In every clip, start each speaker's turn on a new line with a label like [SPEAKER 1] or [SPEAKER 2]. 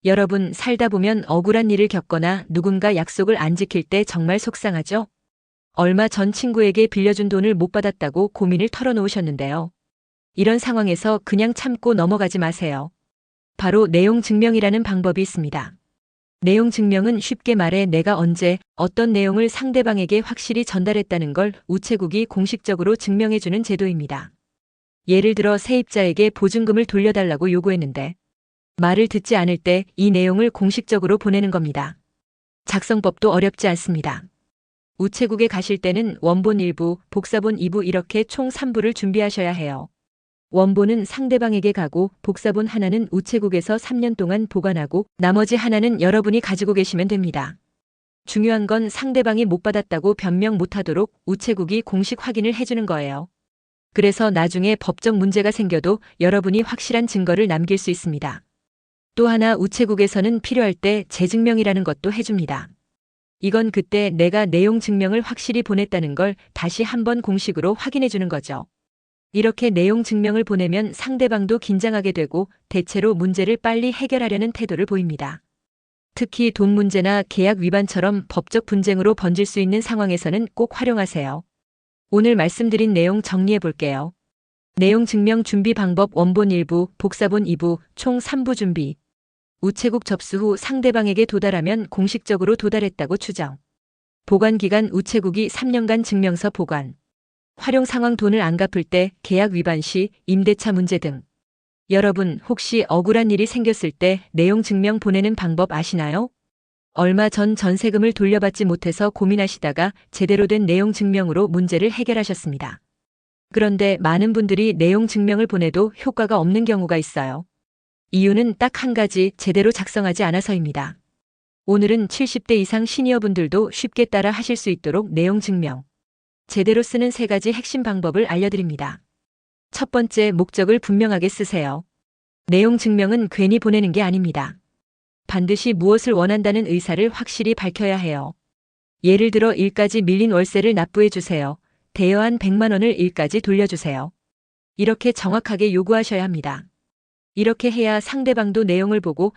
[SPEAKER 1] 여러분, 살다 보면 억울한 일을 겪거나 누군가 약속을 안 지킬 때 정말 속상하죠? 얼마 전 친구에게 빌려준 돈을 못 받았다고 고민을 털어놓으셨는데요. 이런 상황에서 그냥 참고 넘어가지 마세요. 바로 내용 증명이라는 방법이 있습니다. 내용 증명은 쉽게 말해 내가 언제 어떤 내용을 상대방에게 확실히 전달했다는 걸 우체국이 공식적으로 증명해주는 제도입니다. 예를 들어 세입자에게 보증금을 돌려달라고 요구했는데 말을 듣지 않을 때 이 내용을 공식적으로 보내는 겁니다. 작성법도 어렵지 않습니다. 우체국에 가실 때는 원본 1부, 복사본 2부 이렇게 총 3부를 준비하셔야 해요. 원본은 상대방에게 가고 복사본 하나는 우체국에서 3년 동안 보관하고 나머지 하나는 여러분이 가지고 계시면 됩니다. 중요한 건 상대방이 못 받았다고 변명 못하도록 우체국이 공식 확인을 해주는 거예요. 그래서 나중에 법적 문제가 생겨도 여러분이 확실한 증거를 남길 수 있습니다. 또 하나 우체국에서는 필요할 때 재증명이라는 것도 해줍니다. 이건 그때 내가 내용 증명을 확실히 보냈다는 걸 다시 한번 공식으로 확인해 주는 거죠. 이렇게 내용 증명을 보내면 상대방도 긴장하게 되고 대체로 문제를 빨리 해결하려는 태도를 보입니다. 특히 돈 문제나 계약 위반처럼 법적 분쟁으로 번질 수 있는 상황에서는 꼭 활용하세요. 오늘 말씀드린 내용 정리해 볼게요. 내용 증명 준비 방법 원본 1부, 복사본 2부, 총 3부 준비. 우체국 접수 후 상대방에게 도달하면 공식적으로 도달했다고 추정. 보관 기간 우체국이 3년간 증명서 보관. 활용 상황 돈을 안 갚을 때, 계약 위반 시, 임대차 문제 등. 여러분, 혹시 억울한 일이 생겼을 때 내용 증명 보내는 방법 아시나요? 얼마 전 전세금을 돌려받지 못해서 고민하시다가 제대로 된 내용 증명으로 문제를 해결하셨습니다. 그런데 많은 분들이 내용 증명을 보내도 효과가 없는 경우가 있어요. 이유는 딱 한 가지, 제대로 작성하지 않아서입니다. 오늘은 70대 이상 시니어분들도 쉽게 따라 하실 수 있도록 내용 증명, 제대로 쓰는 3가지 핵심 방법을 알려드립니다. 첫 번째, 목적을 분명하게 쓰세요. 내용 증명은 괜히 보내는 게 아닙니다. 반드시 무엇을 원한다는 의사를 확실히 밝혀야 해요. 예를 들어 일까지 밀린 월세를 납부해 주세요. 대여한 100만 원을 일까지 돌려주세요. 이렇게 정확하게 요구하셔야 합니다. 이렇게 해야 상대방도 내용을 보고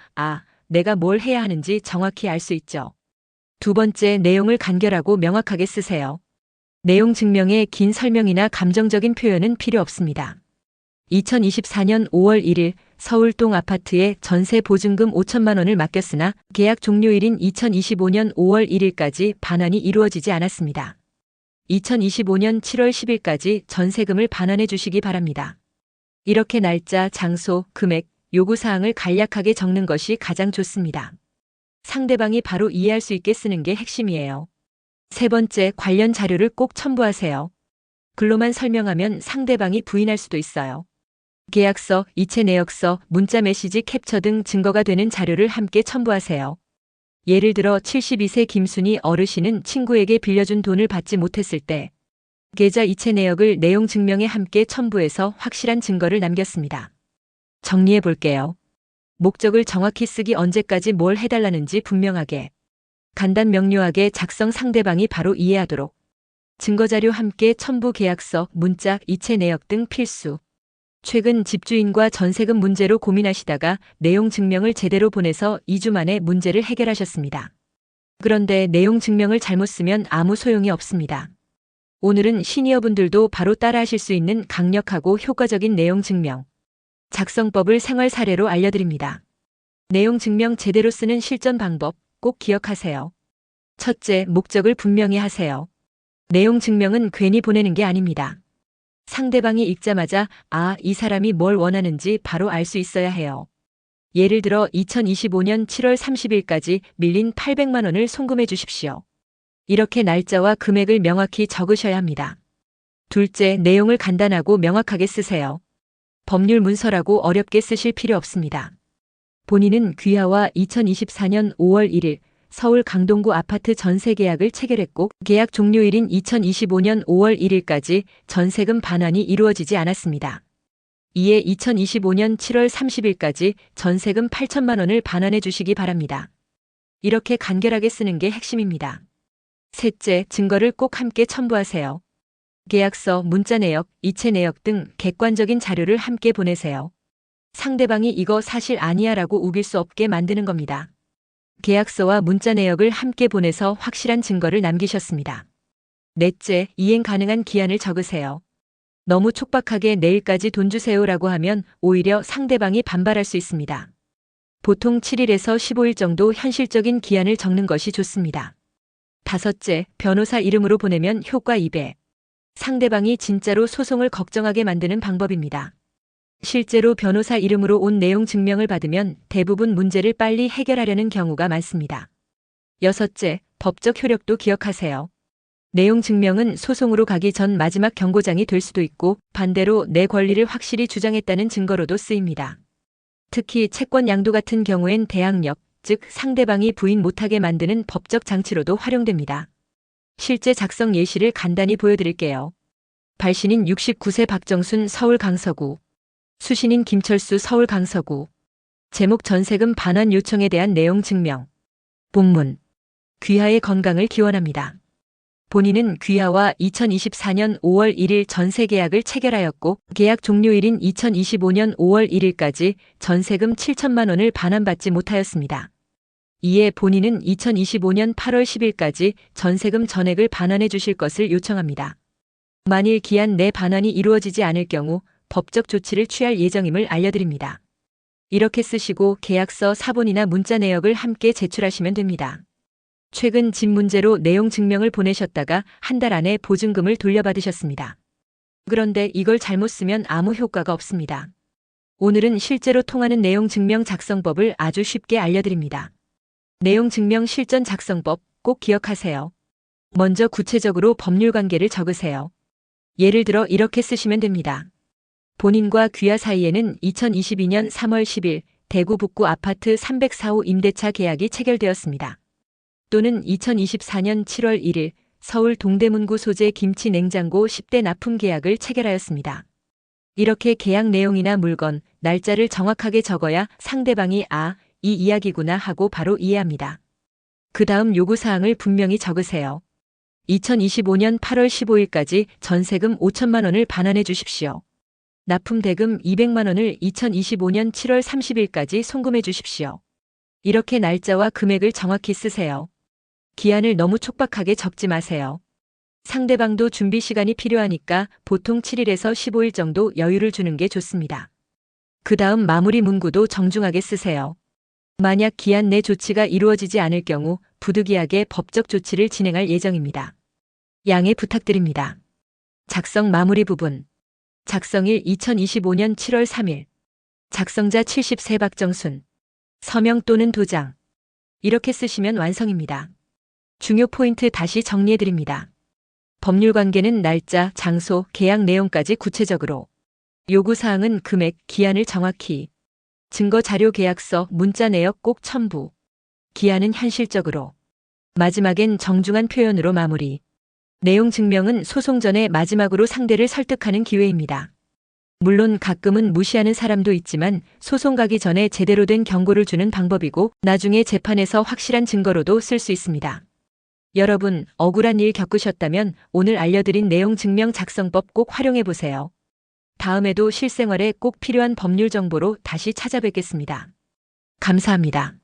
[SPEAKER 1] 내가 뭘 해야 하는지 정확히 알 수 있죠. 두 번째, 내용을 간결하고 명확하게 쓰세요. 내용 증명에 긴 설명이나 감정적인 표현은 필요 없습니다. 2024년 5월 1일 서울동 아파트에 전세 보증금 5천만 원을 맡겼으나 계약 종료일인 2025년 5월 1일까지 반환이 이루어지지 않았습니다. 2025년 7월 10일까지 전세금을 반환해 주시기 바랍니다. 이렇게 날짜, 장소, 금액, 요구사항을 간략하게 적는 것이 가장 좋습니다. 상대방이 바로 이해할 수 있게 쓰는 게 핵심이에요. 세 번째, 관련 자료를 꼭 첨부하세요. 글로만 설명하면 상대방이 부인할 수도 있어요. 계약서, 이체 내역서, 문자 메시지 캡처 등 증거가 되는 자료를 함께 첨부하세요. 예를 들어 72세 김순희 어르신은 친구에게 빌려준 돈을 받지 못했을 때 계좌 이체 내역을 내용 증명에 함께 첨부해서 확실한 증거를 남겼습니다. 정리해 볼게요. 목적을 정확히 쓰기, 언제까지 뭘 해달라는지 분명하게, 간단 명료하게 작성, 상대방이 바로 이해하도록. 증거자료 함께 첨부, 계약서, 문자, 이체 내역 등 필수. 최근 집주인과 전세금 문제로 고민하시다가 내용 증명을 제대로 보내서 2주 만에 문제를 해결하셨습니다. 그런데 내용 증명을 잘못 쓰면 아무 소용이 없습니다. 오늘은 시니어분들도 바로 따라하실 수 있는 강력하고 효과적인 내용 증명 작성법을 생활 사례로 알려드립니다. 내용 증명 제대로 쓰는 실전 방법 꼭 기억하세요. 첫째, 목적을 분명히 하세요. 내용 증명은 괜히 보내는 게 아닙니다. 상대방이 읽자마자 이 사람이 뭘 원하는지 바로 알 수 있어야 해요. 예를 들어 2025년 7월 30일까지 밀린 800만 원을 송금해 주십시오. 이렇게 날짜와 금액을 명확히 적으셔야 합니다. 둘째, 내용을 간단하고 명확하게 쓰세요. 법률 문서라고 어렵게 쓰실 필요 없습니다. 본인은 귀하와 2024년 5월 1일 서울 강동구 아파트 전세 계약을 체결했고 계약 종료일인 2025년 5월 1일까지 전세금 반환이 이루어지지 않았습니다. 이에 2025년 7월 30일까지 전세금 8천만 원을 반환해 주시기 바랍니다. 이렇게 간결하게 쓰는 게 핵심입니다. 셋째, 증거를 꼭 함께 첨부하세요. 계약서, 문자 내역, 이체 내역 등 객관적인 자료를 함께 보내세요. 상대방이 이거 사실 아니야 라고 우길 수 없게 만드는 겁니다. 계약서와 문자 내역을 함께 보내서 확실한 증거를 남기셨습니다. 넷째, 이행 가능한 기한을 적으세요. 너무 촉박하게 내일까지 돈 주세요라고 하면 오히려 상대방이 반발할 수 있습니다. 보통 7일에서 15일 정도 현실적인 기한을 적는 것이 좋습니다. 다섯째, 변호사 이름으로 보내면 효과 2배. 상대방이 진짜로 소송을 걱정하게 만드는 방법입니다. 실제로 변호사 이름으로 온 내용 증명을 받으면 대부분 문제를 빨리 해결하려는 경우가 많습니다. 여섯째, 법적 효력도 기억하세요. 내용 증명은 소송으로 가기 전 마지막 경고장이 될 수도 있고 반대로 내 권리를 확실히 주장했다는 증거로도 쓰입니다. 특히 채권 양도 같은 경우엔 대항력, 즉 상대방이 부인 못하게 만드는 법적 장치로도 활용됩니다. 실제 작성 예시를 간단히 보여드릴게요. 발신인 69세 박정순 서울 강서구, 수신인 김철수 서울 강서구, 제목 전세금 반환 요청에 대한 내용 증명. 본문. 귀하의 건강을 기원합니다. 본인은 귀하와 2024년 5월 1일 전세 계약을 체결하였고 계약 종료일인 2025년 5월 1일까지 전세금 7천만 원을 반환받지 못하였습니다. 이에 본인은 2025년 8월 10일까지 전세금 전액을 반환해 주실 것을 요청합니다. 만일 기한 내 반환이 이루어지지 않을 경우 법적 조치를 취할 예정임을 알려드립니다. 이렇게 쓰시고 계약서 사본이나 문자 내역을 함께 제출하시면 됩니다. 최근 집 문제로 내용 증명을 보내셨다가 한 달 안에 보증금을 돌려받으셨습니다. 그런데 이걸 잘못 쓰면 아무 효과가 없습니다. 오늘은 실제로 통하는 내용 증명 작성법을 아주 쉽게 알려드립니다. 내용 증명 실전 작성법 꼭 기억하세요. 먼저 구체적으로 법률 관계를 적으세요. 예를 들어 이렇게 쓰시면 됩니다. 본인과 귀하 사이에는 2022년 3월 10일 대구 북구 아파트 304호 임대차 계약이 체결되었습니다. 또는 2024년 7월 1일 서울 동대문구 소재 김치 냉장고 10대 납품 계약을 체결하였습니다. 이렇게 계약 내용이나 물건, 날짜를 정확하게 적어야 상대방이 아, 이 이야기구나 하고 바로 이해합니다. 그 다음 요구사항을 분명히 적으세요. 2025년 8월 15일까지 전세금 5천만 원을 반환해 주십시오. 납품 대금 200만 원을 2025년 7월 30일까지 송금해 주십시오. 이렇게 날짜와 금액을 정확히 쓰세요. 기한을 너무 촉박하게 적지 마세요. 상대방도 준비 시간이 필요하니까 보통 7일에서 15일 정도 여유를 주는 게 좋습니다. 그 다음 마무리 문구도 정중하게 쓰세요. 만약 기한 내 조치가 이루어지지 않을 경우 부득이하게 법적 조치를 진행할 예정입니다. 양해 부탁드립니다. 작성 마무리 부분. 작성일 2025년 7월 3일. 작성자 70세 박정순. 서명 또는 도장. 이렇게 쓰시면 완성입니다. 중요 포인트 다시 정리해드립니다. 법률 관계는 날짜, 장소, 계약 내용까지 구체적으로. 요구사항은 금액, 기한을 정확히. 증거 자료 계약서, 문자 내역 꼭 첨부. 기한은 현실적으로. 마지막엔 정중한 표현으로 마무리. 내용 증명은 소송 전에 마지막으로 상대를 설득하는 기회입니다. 물론 가끔은 무시하는 사람도 있지만 소송 가기 전에 제대로 된 경고를 주는 방법이고 나중에 재판에서 확실한 증거로도 쓸 수 있습니다. 여러분, 억울한 일 겪으셨다면 오늘 알려드린 내용 증명 작성법 꼭 활용해보세요. 다음에도 실생활에 꼭 필요한 법률 정보로 다시 찾아뵙겠습니다. 감사합니다.